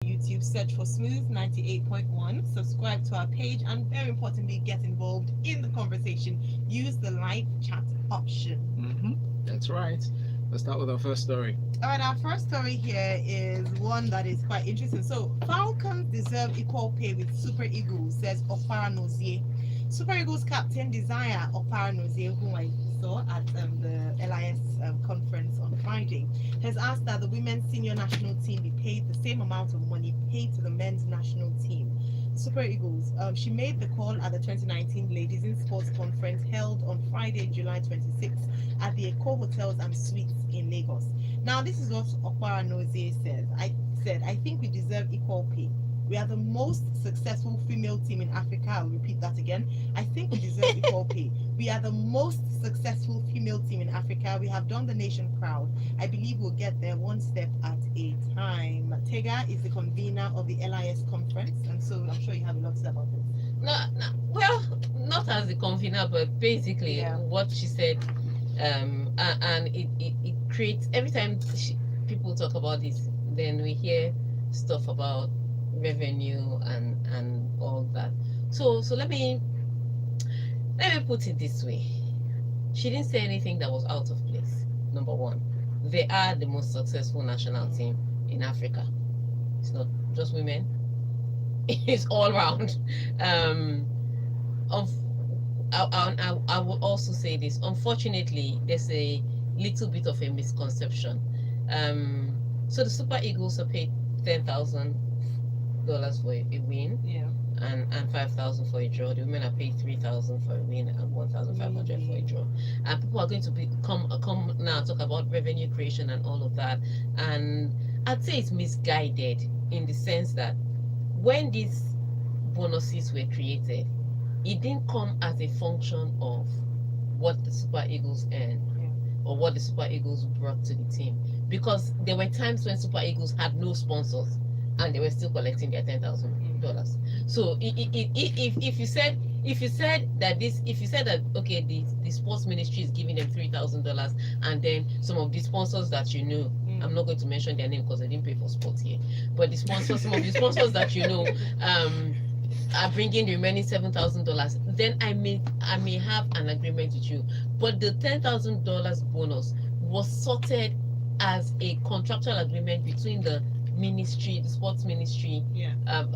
YouTube, search for Smooth 98.1, subscribe to our page, and very importantly, get involved in the conversation. Use the live chat option. That's right. Let's start with our first story. All right, our first story here is one that is quite interesting. So, Falcons deserve equal pay with Super Eagles, says Ofara Nozie. Super Eagles captain Desire Ofara Nozie, whom I saw at the LIS conference on Friday, has asked that the women's senior national team be paid the same amount of money paid to the men's national team. Super Eagles. She made the call at the 2019 Ladies in Sports Conference held on Friday, July 26th at the Eco Hotels and Suites in Lagos. Now, this is what Okpara Nozie says. I think we deserve equal pay. We are the most successful female team in Africa. I'll repeat that again. I think we deserve equal pay. We are the most successful female team in Africa. We have done the nation proud. I believe we'll get there one step at a time. Tega is the convener of the LIS conference, and so I'm sure you have a lot to say about this. No, well, not as the convener, but basically what she said, and it creates, every time people talk about this, then we hear stuff about revenue and all that. So let me put it this way. She didn't say anything that was out of place. Number one, they are the most successful national team in Africa. It's not just women. It's all round. I will also say this. Unfortunately, there's a little bit of a misconception. So the Super Eagles are paid $10,000 for a win, and $5,000 for a draw. The women are paid $3,000 for a win and $1,500 for a draw. And people are going to come now talk about revenue creation and all of that. And I'd say it's misguided in the sense that when these bonuses were created, it didn't come as a function of what the Super Eagles earned or what the Super Eagles brought to the team. Because there were times when Super Eagles had no sponsors and they were still collecting their $10,000. So if you said that okay, the sports ministry is giving them $3,000, and then some of the sponsors that you know, I'm not going to mention their name because I didn't pay for sports here, but some of the sponsors that you know are bringing the remaining $7,000, then I may have an agreement with you. But the $10,000 bonus was sorted as a contractual agreement between the ministry, the sports ministry,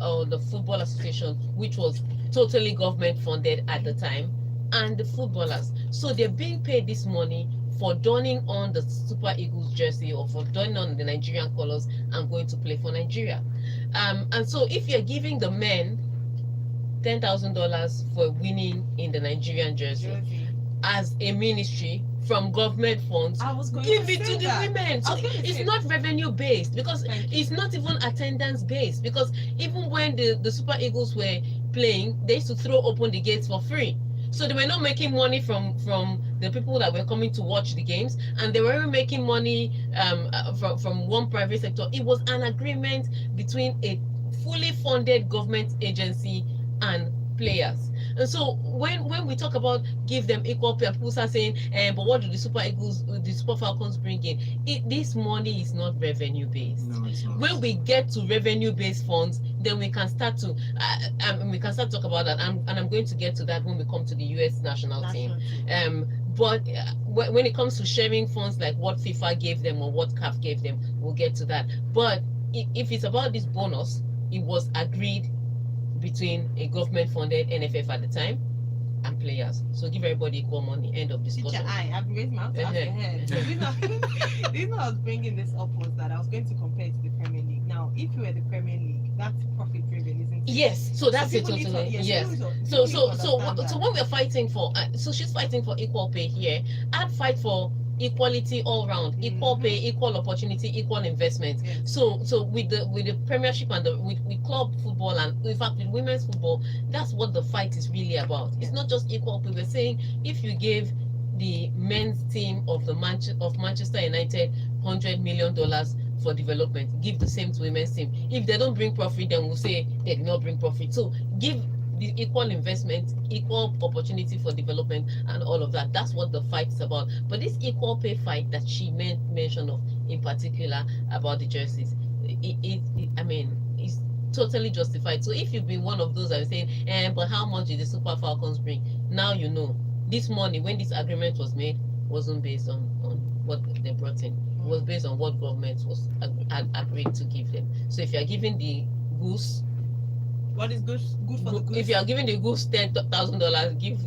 or the football association, which was totally government funded at the time, and the footballers. So they're being paid this money for donning on the Super Eagles jersey or for donning on the Nigerian colors and going to play for Nigeria. And so if you're giving the men $10,000 for winning in the Nigerian jersey as a ministry from government funds, give it to the women. So it's not revenue based, because it's not even attendance based, because even when the Super Eagles were playing, they used to throw open the gates for free. So they were not making money from the people that were coming to watch the games, and they weren't making money from one private sector. It was an agreement between a fully funded government agency and players. And so when we talk about give them equal pay, people start saying, but what do the Super Eagles, the Super Falcons bring in? This money is not revenue based. No, it's not. When we get to revenue based funds, then we can start to talk about that. And I'm going to get to that when we come to the US national team. But when it comes to sharing funds, like what FIFA gave them or what CAF gave them, we'll get to that. But if it's about this bonus, it was agreed between a government-funded NFF at the time and players. So give everybody equal money. End of discussion. Teacher, I've raised my hand to ask your head. So the reason I was bringing this up was that I was going to compare it to the Premier League. Now, if you were the Premier League, that's profit-driven, isn't it? Yes. So that's it totally. Yes. So when we're fighting for, so she's fighting for equal pay here. I'd fight for equality all round, equal pay, equal opportunity, equal investment. So with the Premiership and with club football, and in fact with women's football, that's what the fight is really about. It's not just equal pay. We're saying if you give the men's team of Manchester United $100 million for development, give the same to women's team. If they don't bring profit, then we'll say they did not bring profit. So give the equal investment, equal opportunity for development, and all of that. That's what the fight is about. But this equal pay fight that she made mention of in particular about the jerseys, totally justified. So if you've been one of those that are saying, but how much did the Super Falcons bring? Now you know. This money, when this agreement was made, wasn't based on what they brought in. It was based on what government was had agreed to give them. So if you are giving the goose, what is good for the goose? if you are giving the goose $10,000, give.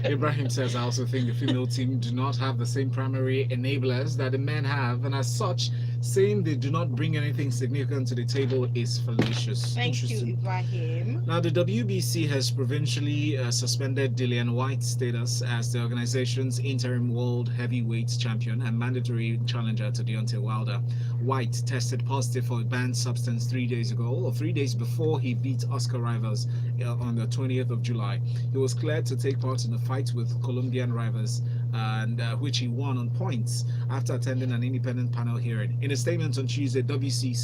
Ibrahim says, I also think the female team do not have the same primary enablers that the men have, and as such, saying they do not bring anything significant to the table is fallacious. Thank you, Ibrahim. Now, the WBC has provincially suspended Dillian White's status as the organization's interim world heavyweight champion and mandatory challenger to Deontay Wilder. White tested positive for a banned substance 3 days ago, or 3 days before he beat Oscar Rivas on the 20th of July. He was cleared to take part in a fight with Colombian Rivas, and which he won on points after attending an independent panel hearing. In a statement on Tuesday, WBC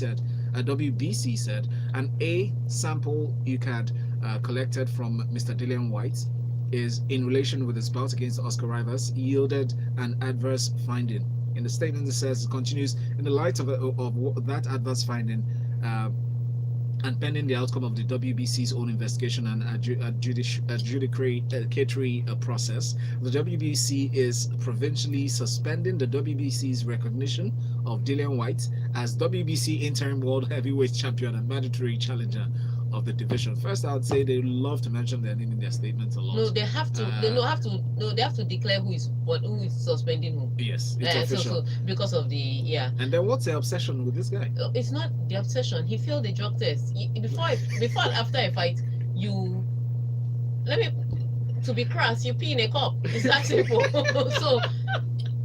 said an A sample UCAD collected from Mr. Dillian White is in relation with his bout against Oscar Rivas yielded an adverse finding. In the statement, it says it continues in the light of that adverse finding. And pending the outcome of the WBC's own investigation and adjudicatory process, the WBC is provincially suspending the WBC's recognition of Dillian White as WBC interim world heavyweight champion and mandatory challenger of the division. First, I would say they love to mention their name in their statements a lot. No, they have to. They have to declare who is suspending whom. Yes, it's official. So because of the And then what's the obsession with this guy? It's not the obsession. He failed the drug test. Before and after a fight, to be crass, you pee in a cup. It's that simple. So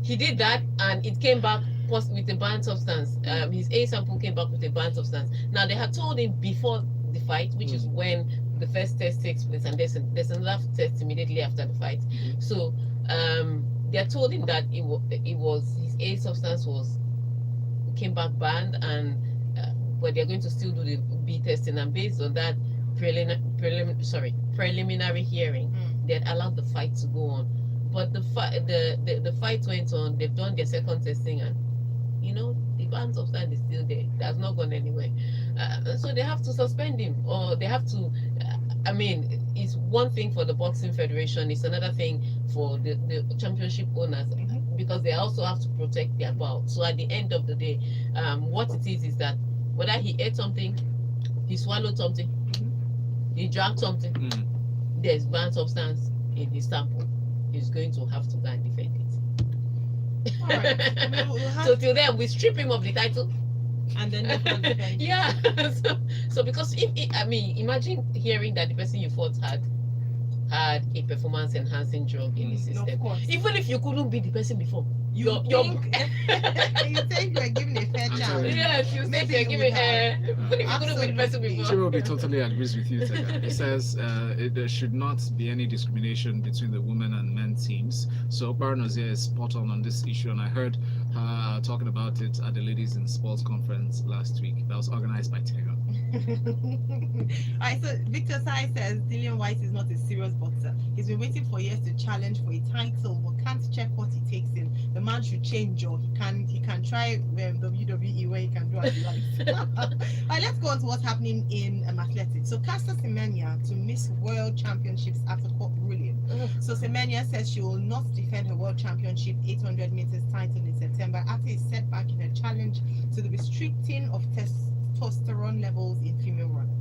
he did that, and it came back with a banned substance. His A sample came back with a banned substance. Now they had told him before the fight, which is when the first test takes place, and there's another test immediately after the fight. So they had told him that it was his A substance came back banned, and but they're going to still do the B testing, and based on that preliminary hearing, they had allowed the fight to go on. But the fight went on. They've done their second testing, and the banned substance is still there. That's not gone anywhere. So they have to suspend him, or they have to. It's one thing for the boxing federation. It's another thing for the championship owners, because they also have to protect their bout. So at the end of the day, what it is that whether he ate something, he swallowed something, he drank something, there's banned substance in his sample, he's going to have to go and defend it. All right. So till then, we strip him of the title. And then yeah. So because imagine hearing that the person you fought had a performance enhancing drug in the system. Of course. Even if you couldn't beat the person before, you think you are giving a fair chance. Yes, you think you're giving even if you couldn't beat the person before. Chirobi totally agrees with you, Tega. He says there should not be any discrimination between the women and men teams. So Barnozia is spot on this issue, and I heard her talking about it at the Ladies in Sports conference last week that was organized by Tega. Alright, so Victor Sai says Dillian White is not a serious boxer. He's been waiting for years to challenge for a title, but can't check what he takes in. The man should change, or he can try WWE where he can do as he likes. Alright, let's go on to what's happening in athletics. So Caster Semenya to miss World Championships after court ruling. So Semenya says she will not defend her World Championship 800 meters title in September after a setback in her challenge to the restricting of testosterone levels in female runners.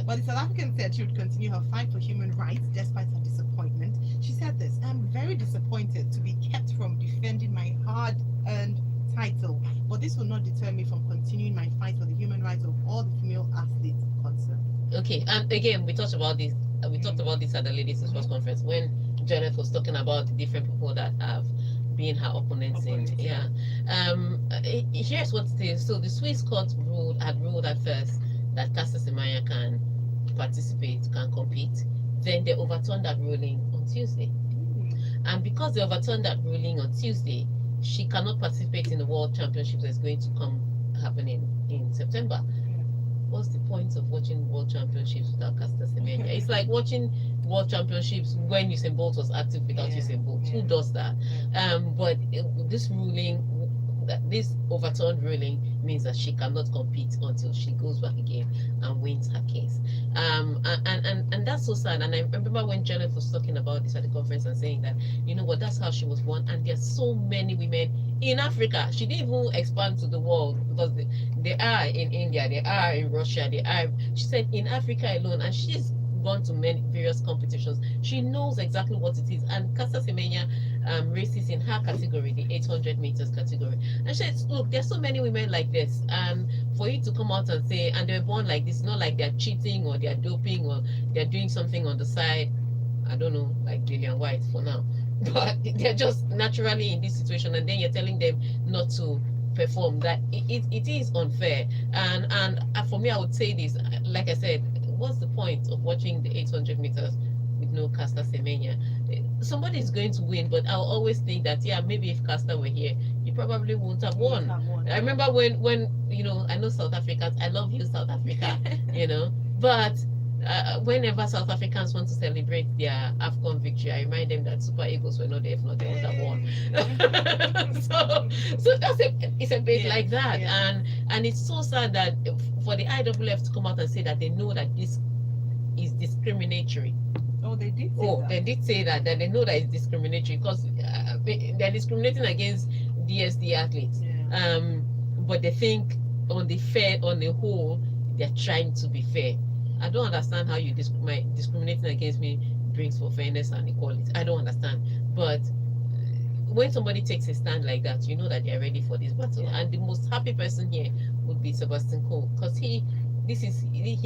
But the South African said she would continue her fight for human rights despite her disappointment. She said this: "I'm very disappointed to be kept from defending my hard-earned title, but this will not deter me from continuing my fight for the human rights of all the female athletes concerned." Okay, and again, we talked about this. We talked about this at the Ladies in Sports conference when Janet was talking about the different people that have been her opponents in. Here's what it is. So the Swiss court had ruled at first that Caster Semenya can participate, can compete. Then they overturned that ruling on Tuesday. And because they overturned that ruling on Tuesday, she cannot participate in the World Championships that's going to come happening in September. What's the point of watching World Championships without Caster Semenya? It's like watching World Championships when Usain Bolt was active without Usain Bolt. Who does that? But this ruling, that this overturned ruling means that she cannot compete until she goes back again and wins her case. And that's so sad. And I remember when Janet was talking about this at the conference and saying that, you know what, that's how she was born. And there's so many women in Africa. She didn't even expand to the world, because they are in India, they are in Russia, they are. She said in Africa alone, and she's gone to many various competitions. She knows exactly what it is. And Caster Semenya races in her category, the 800 meters category. And she said, look, there's so many women like this, and for you to come out and say, and they're born like this, not like they're cheating or they're doping or they're doing something on the side. I don't know, like Lillian White for now, but they're just naturally in this situation, and then you're telling them not to perform. That it is unfair. And for me, I would say this, like I said, what's the point of watching the 800 meters with no Caster Semenya? Somebody is going to win, but I'll always think that, yeah, maybe if Caster were here, you probably wouldn't have won. I remember when you know, I know South Africans, I love you, South Africa, you know, but whenever South Africans want to celebrate their AFCON victory, I remind them that Super Eagles were not there. If not, they would have won. so that's it's a bit like that. And it's so sad that for the IWF to come out and say that they know that this is discriminatory. Oh, they did say that. They did say that they know that it's discriminatory, because they're discriminating against DSD athletes. But they think on the whole, they're trying to be fair. I don't understand how you discriminating against me brings for fairness and equality. I don't understand. But when somebody takes a stand like that, you know that they're ready for this battle. And the most happy person here would be Sebastian Coe, because he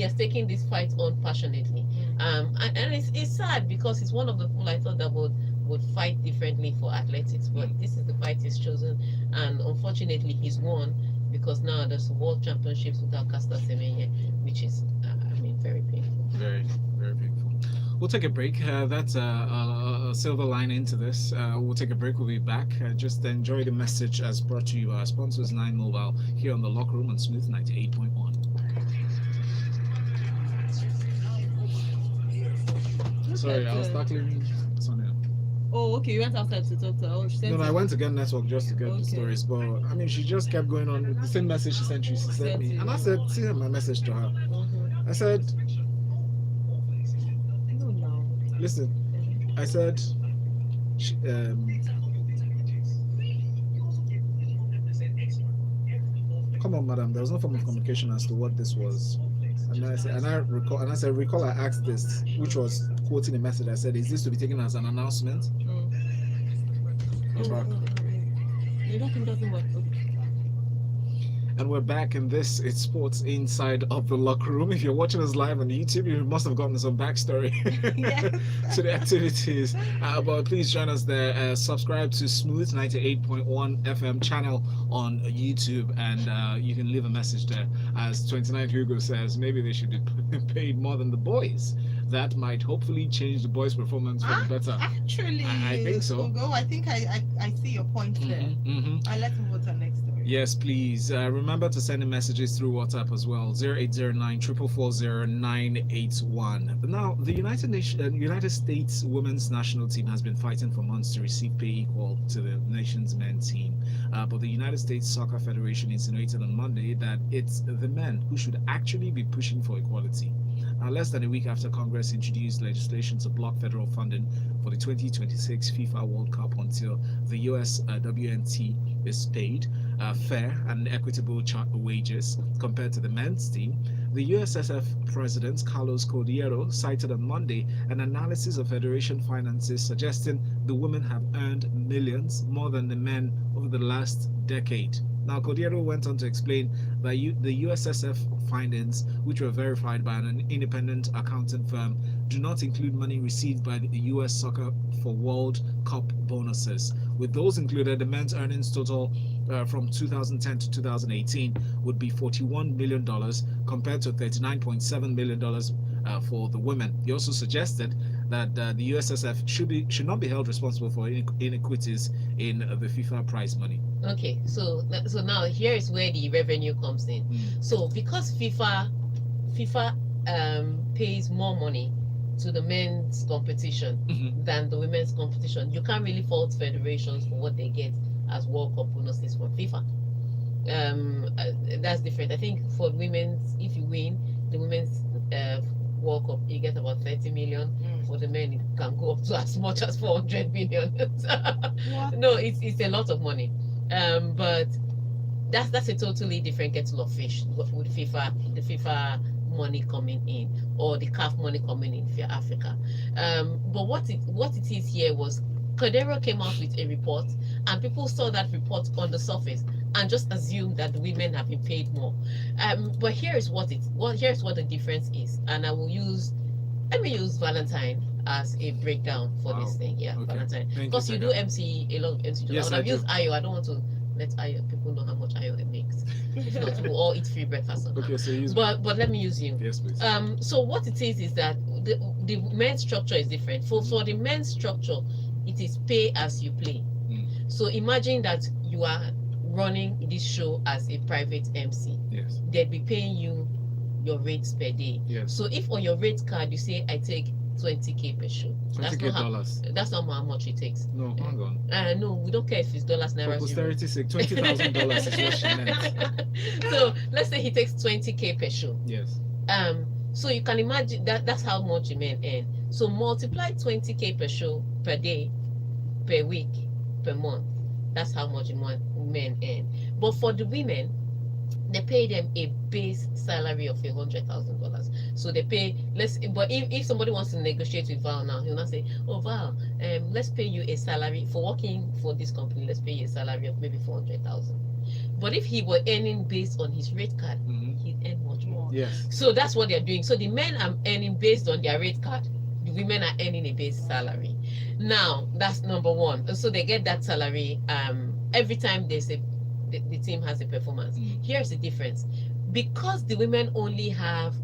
has taken this fight on passionately. And it's sad, because he's one of the people I thought that would fight differently for athletics, but this is the fight he's chosen, and unfortunately he's won, because now there's World Championships without Caster Semenya, which is very painful. Very, very painful. We'll take a break. That's a silver lining to this. We'll take a break. We'll be back. Just enjoy the message as brought to you by our sponsors, 9 Mobile, here on the Locker Room on Smooth 98.1. Sorry, I was tackling Sonia. Oh, okay. You went outside to talk to her. Oh, she sent No, I went to get network just to get the stories. But I mean, she just kept going on with the same message she sent you. She sent me, and I said, "See my message to her." I said, "Listen," I said, "Come on, madam. There was no form of communication as to what this was." And I said, recall I asked this, which was quoting a message. I said, "Is this to be taken as an announcement?" Doesn't work. And we're back in this. It's Sports Inside of the Locker Room. If you're watching us live on YouTube, you must have gotten some backstory to the activities. But please join us there. Subscribe to Smooth 98.1 FM channel on YouTube, and you can leave a message there. As 29 Hugo says, maybe they should be paid more than the boys. That might hopefully change the boys' performance for the better. Actually, I think so. Hugo, I think I see your point there. Let's move on to the next story. Yes, please. Remember to send in messages through WhatsApp as well. 0809 444 981. Now, the United States women's national team has been fighting for months to receive pay equal to the nation's men's team. But the United States Soccer Federation insinuated on Monday that it's the men who should actually be pushing for equality. Less than a week after Congress introduced legislation to block federal funding for the 2026 FIFA World Cup until the US WNT is paid fair and equitable wages compared to the men's team, the USSF President Carlos Cordero cited on Monday an analysis of federation finances suggesting the women have earned millions more than the men over the last decade. Now, Cordero went on to explain that the USSF findings, which were verified by an independent accounting firm, do not include money received by the US Soccer for World Cup bonuses. With those included, the men's earnings total from 2010 to 2018 would be $41 million compared to $39.7 million for the women. He also suggested that the USSF should not be held responsible for inequities in the FIFA prize money. Okay, so now here is where the revenue comes in. So because FIFA pays more money to the men's competition than the women's competition, you can't really fault federations for what they get as World Cup bonuses from FIFA. That's different. I think for women's, if you win the women's World Cup, you get about 30 million. For the men, it can go up to as much as 400 million. What? No, it's a lot of money. But that's a totally different kettle of fish with FIFA, the FIFA money coming in, or the CAF money coming in for Africa. But what it is here was Cordero came out with a report, and people saw that report on the surface and just assumed that the women have been paid more. But here's what the difference is, and let me use Valentine as a breakdown for this thing. Yeah, Okay. Valentine, Thank you, because you do Tega. MC a lot of MC. Yes, I would I have do. used Ayo. I don't want to let Ayo people know how much Ayo it makes. If not, we'll all eat free breakfast on Okay, her. so use. But let me use you. Yes, please. So what it is that the men's structure is different. For the men's structure, it is pay as you play. So imagine that you are running this show as a private MC. Yes. They'd be paying you your rates per day. Yes. So if on your rate card you say I take 20K per show, $20K. that's not how much it takes. No, hang on. No, we don't care if it's dollars, For naira, posterity's sake, $20,000 is what she meant. So let's say he takes 20K per show. Yes. So you can imagine that's how much the men earn. So multiply 20K per show per day, per week, per month. That's how much men earn. But for the women, they pay them a base salary of $100,000. So they pay less. But if somebody wants to negotiate with Val now, he'll not say, "Oh Val, let's pay you a salary for working for this company. Let's pay you a salary of maybe 400,000." But if he were earning based on his rate card, he'd earn much more. Yes. So that's what they're doing. So the men are earning based on their rate card. The women are earning a base salary. Now that's number one. So they get that salary every time the team has a performance. Here's the difference. Because the women only have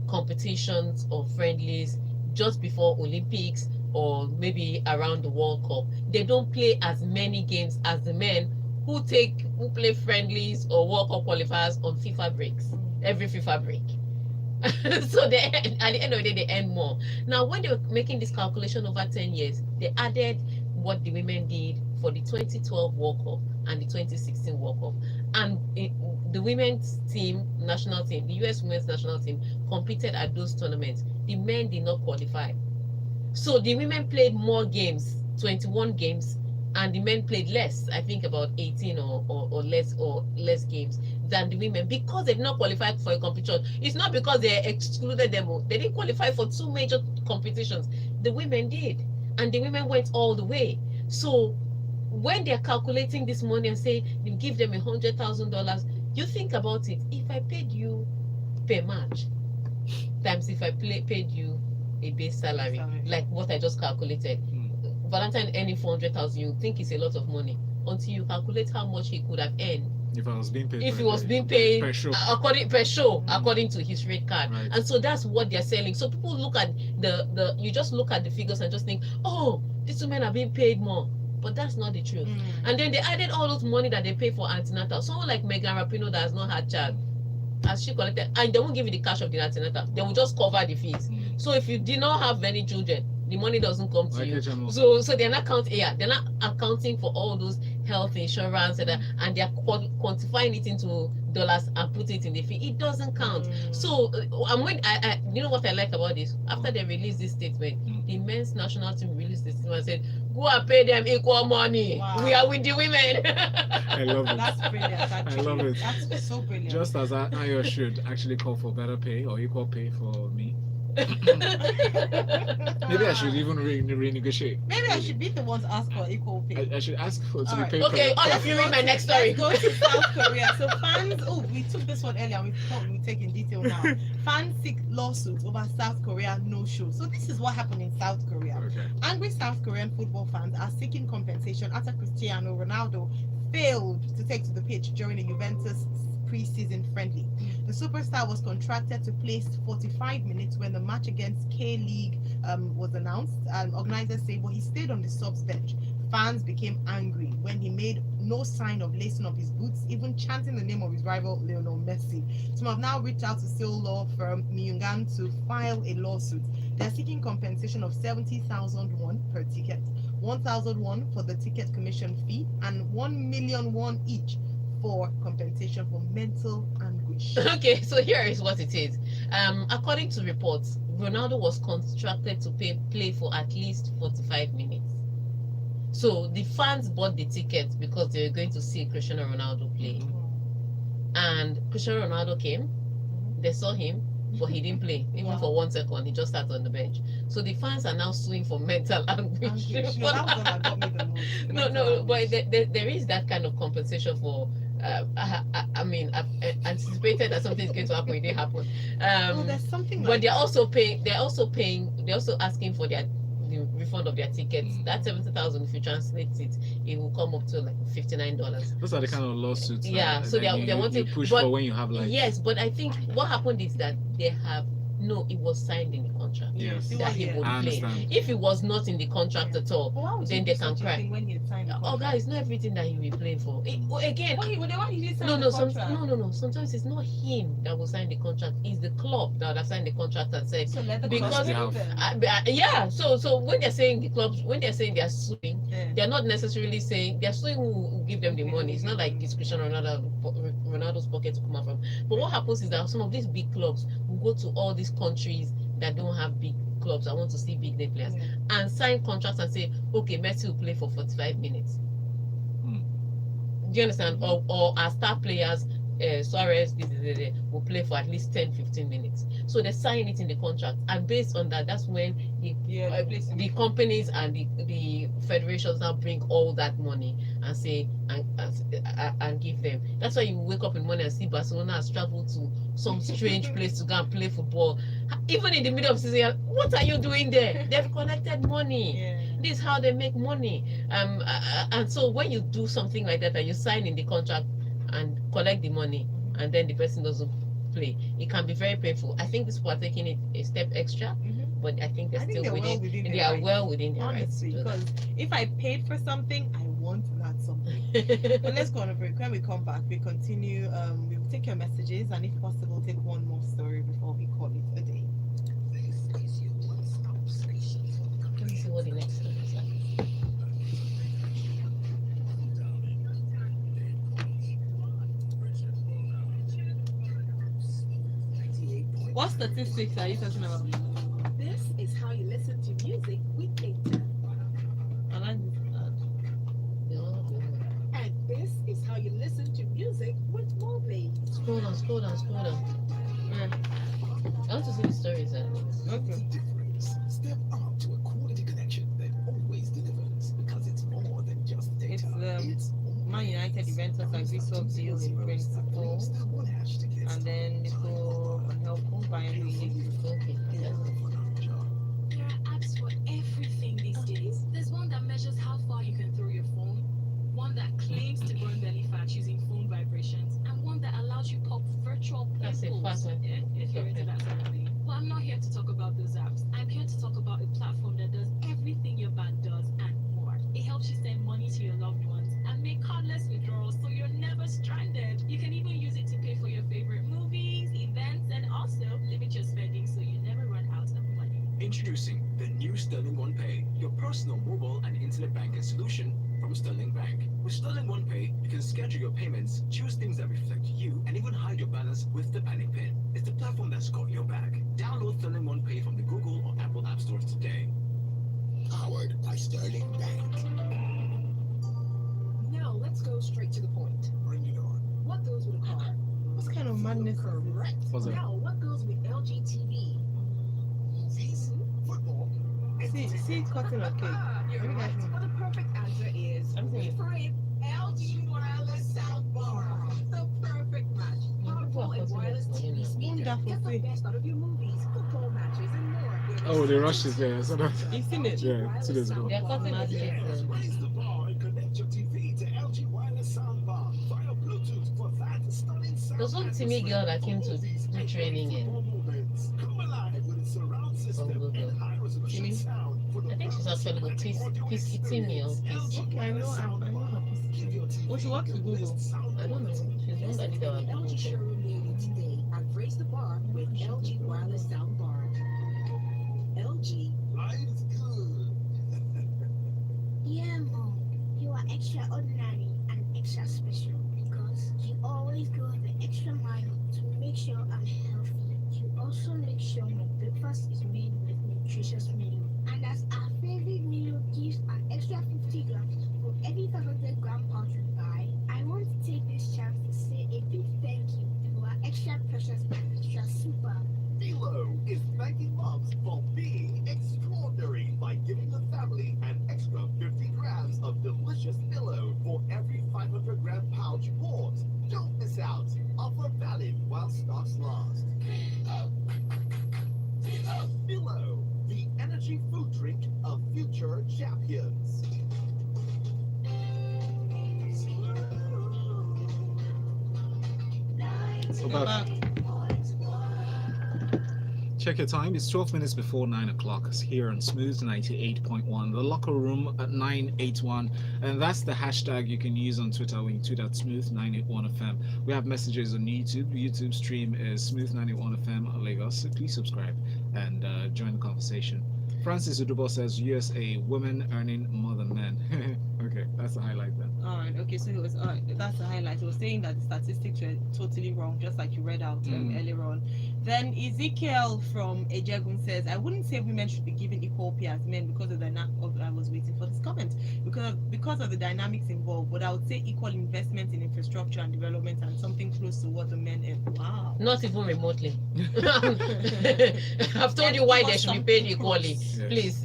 competitions or friendlies just before Olympics or maybe around the World Cup, they don't play as many games as the men who play friendlies or World Cup qualifiers on FIFA breaks, every FIFA break. So at the end of the day, they earn more. Now, when they were making this calculation over 10 years, they added what the women did for the 2012 World Cup and the 2016 World Cup. And the women's team, national team, the US women's national team competed at those tournaments. The men did not qualify. So the women played more games, 21 games, and the men played less, I think about 18 or less games than the women, because they did not qualify for a competition. It's not because they excluded them. They didn't qualify for two major competitions. The women did, and the women went all the way. So when they're calculating this money and say you give them $100,000, you think about it. If I paid you per match times if I paid you a base salary, like what I just calculated, Valentine earning 400,000, you think it's a lot of money until you calculate how much he could have earned if I was being paid. If he was being paid per show, according to his rate card. Right. And so that's what they're selling. So people look at you just look at the figures and just think, oh, these women are being paid more. But that's not the truth. And then they added all those money that they pay for antenatal. Someone like Megan Rapinoe that has not had child, as she collected, and they won't give you the cash of the antenatal. They will just cover the fees. So if you did not have any children, the money doesn't come to you. So they're not they're not accounting for all those health insurance and they're quantifying it into dollars and put it in the fee. It doesn't count. So I you know what I like about this? After they released this statement, the men's national team released this statement and said, go and pay them equal money. Wow. We are with the women. I love it. That's brilliant. Actually. I love it. That's so brilliant. Just as I should actually call for better pay or equal pay for me. Maybe I should even renegotiate. Maybe I should be the one to ask for equal pay. I should ask for to be Alright. paid. Okay, for if you read my next story. Let's go to South Korea. So fans, we took this one earlier. We thought we'd take in detail now. Fans seek lawsuits over South Korea no-show. So this is what happened in South Korea. Okay. Angry South Korean football fans are seeking compensation after Cristiano Ronaldo failed to take to the pitch during a Juventus pre-season friendly. The superstar was contracted to play 45 minutes when the match against K-League was announced, and organizers say, well, he stayed on the subs bench. Fans became angry when he made no sign of lacing up his boots, even chanting the name of his rival Lionel Messi. Some have now reached out to sale law firm Myungan to file a lawsuit. They're seeking compensation of 70,000 won per ticket. 1,000 won for the ticket commission fee, and 1 million won each for compensation for mental anguish. Okay, so here is what it is. According to reports, Ronaldo was contracted to play for at least 45 minutes. So the fans bought the tickets because they were going to see Cristiano Ronaldo play. And Cristiano Ronaldo came, they saw him, but he didn't play even for 1 second. He just sat on the bench. So the fans are now suing for mental anguish. No, that was one that got me the most. No, Mental but anguish. there is that kind of compensation for. I mean, I've anticipated that something is going to happen. It didn't happen. Oh, there's something But like they're that. also paying. They're also asking for the refund of their tickets. That 70,000, if you translate it, it will come up to like $59. Those are the kind of lawsuits. Yeah, so that they're wanting you push but, for when you have like. Yes, but I think what happened is that they have no, it was signed in the contract Yes. that he would I play. understand. If it was not in the contract at all, But why would then you they do can such a cry. thing when he signed the Oh, contract? guys, not everything that he will play for. Again, Why did he sign no, the no, contract? no. Sometimes it's not him that will sign the contract. It's the club that have signed the contract and said. So let the Because club they deal have- with them. Yeah. So when they're saying the clubs, when they're saying they're suing, Yeah. they're not necessarily saying they're suing who will give them the money. It's not like it's Cristiano Ronaldo's pocket to come out from. But what happens is that some of these big clubs will go to all these countries that don't have big clubs. I want to see big name players Yeah. and sign contracts and say, okay, Messi will play for 45 minutes. Do you understand? Or our star players, Suarez, will play for at least 10-15 minutes. So they sign it in the contract, and based on that, that's when the companies and the federations now bring all that money and say and give them. That's why you wake up in the morning and see Barcelona has traveled to some strange place to go and play football. Even in the middle of the season, what are you doing there? They've collected money. Yeah. This is how they make money. And so when you do something like that and you sign in the contract and collect the money, and then the person doesn't play, it can be very painful. I think these people are taking it a step extra, but I think they're still within. They are well within their rights. Honestly, because if I paid for something, I want that something. But let's go on a break. When we come back, we continue. We will take your messages, and if possible, take one more story before we call it a day. Let me see what the next story is like. What statistics are you talking about? This is how you listen to music with Tega. I like this. And this is how you listen to music with Moby. Scroll down. I want to see the stories. Okay. Step up to a quality connection that always delivers because it's more than just data. It's, Man United Juventus agree to deal in principle, and then people can help Bayern Munich. Okay. There are apps for everything these days. There's one that measures how far you can throw your phone, one that claims to burn belly fat using phone vibrations, and one that allows you pop virtual That's a pimples. fast one. If you're into that sort of thing. Well, I'm not here to talk about those apps. I'm here to talk about a platform that does everything your bank does and more. It helps you send money to your loved ones and make cardless withdrawals so you're never stranded. You can even use it to pay for your favorite movies, events, and also limit your spending so you never run out of money. Introducing the new Sterling One Pay, your personal mobile and internet banking solution from Sterling Bank. With Sterling One Pay, you can schedule your payments, choose things that reflect you, and even hide your balance with the panic pin. It's the platform that's got your back. Download Sterling One Pay from the Google or Apple App Stores today. Powered by Sterling Bank. Now let's go straight to the point. Bring it on. What goes with a car? What kind of madness is this? Correct. What's that? Now what goes with LG TV? Movies, football, and See, cutting a cake. You're Maybe right. that's- But the perfect answer is I'm saying- wait for it. LG wireless soundbar. The perfect match. Powerful and wireless TV speakers. Wonderful Get the thing. best out of your movies, football matches, and more. Oh, the rush is there. So that, You've seen it? Yeah, 2 days ago. They're cutting Magic. it. raise the bar and connect your TV to LG wireless soundbar via Bluetooth for that stunning sound. There's one Timmy girl that came to do training in. Come alive with its surround system Google. and high resolution Timmy? sound for the I think she's actually with Peace Timmy or Peace. Okay, I know her. Oh, she works with Google. I don't know. She's one that did our Google LG thing. showroom near you today and raise the bar with LG wireless soundbar. LG. Life's good. We're back. Check your time. It's 12 minutes before 9 o'clock. It's here on Smooth 98.1. The locker room at 981. And that's the hashtag you can use on Twitter when you tweet at Smooth 981FM. We have messages on YouTube. YouTube stream is Smooth 981FM Lagos. So please subscribe and join the conversation. Francis Udubo says USA women earning more than men. Okay, that's a highlight then. All right. Okay. So it was. That's the highlight. It was saying that the statistics were totally wrong, just like you read out earlier on. Then Ezekiel from Ejegun says, "I wouldn't say women should be given equal pay as men because of the I was waiting for this comment because of the dynamics involved, but I would say equal investment in infrastructure and development and something close to what the men earn." Wow. Not even remotely. I've told you why they should be paid equally. Yes. Please,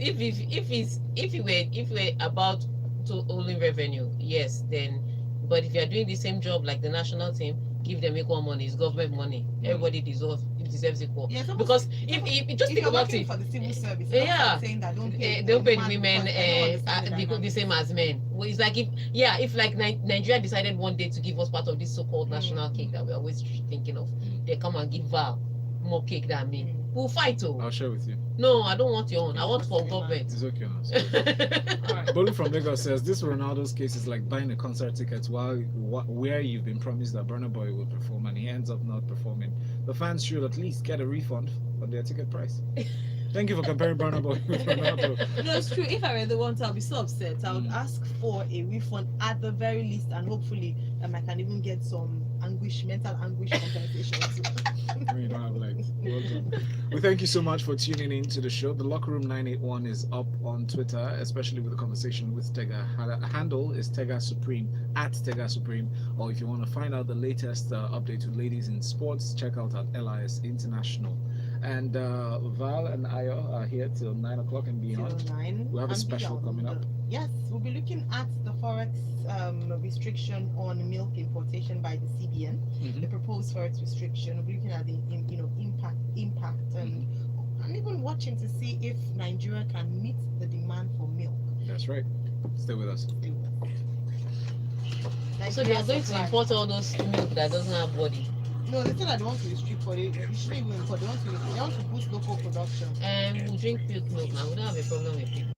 if we're about to only revenue, yes, then. But if you are doing the same job like the national team, give them equal money. It's government money. Everybody deserves equal. Yeah, Because if just think you're about working it, for the civil service, yeah, saying that don't pay women because the same as men. Well, it's like if like Nigeria decided one day to give us part of this so-called national cake that we're always thinking of, they come and give Val more cake than me. We'll fight. I'll share with you. No, I don't want your own. I want for government. It's okay now. All right. Bolu from Lagos says this Ronaldo's case is like buying a concert ticket where you've been promised that Burna Boy will perform and he ends up not performing. The fans should at least get a refund on their ticket price. Thank you for comparing Burna Boy with Ronaldo. No, it's true. If I were the one, I'll be so upset. I would ask for a refund at the very least, and hopefully, I can even get some mental anguish compensation. You don't have legs. Well done. We thank you so much for tuning in to the show. The Locker Room 981 is up on Twitter, especially with the conversation with Tega. Her handle is Tega Supreme, at Tega Supreme. Or if you want to find out the latest update with ladies in sports, check out at LIS International. And Val and Ayo are here till 9 o'clock and beyond. 9. We have a special coming up. Yes, we'll be looking at the forex restriction on milk importation by the CBN. The proposed forex restriction. We'll be looking at the impact, and even watching to see if Nigeria can meet the demand for milk. That's right. Stay with us. So they are going to import all those milk that doesn't have body. No, they said that they want to restrict for it. They shouldn't even import. They want to boost local production. We drink milk now. We don't have a problem with people.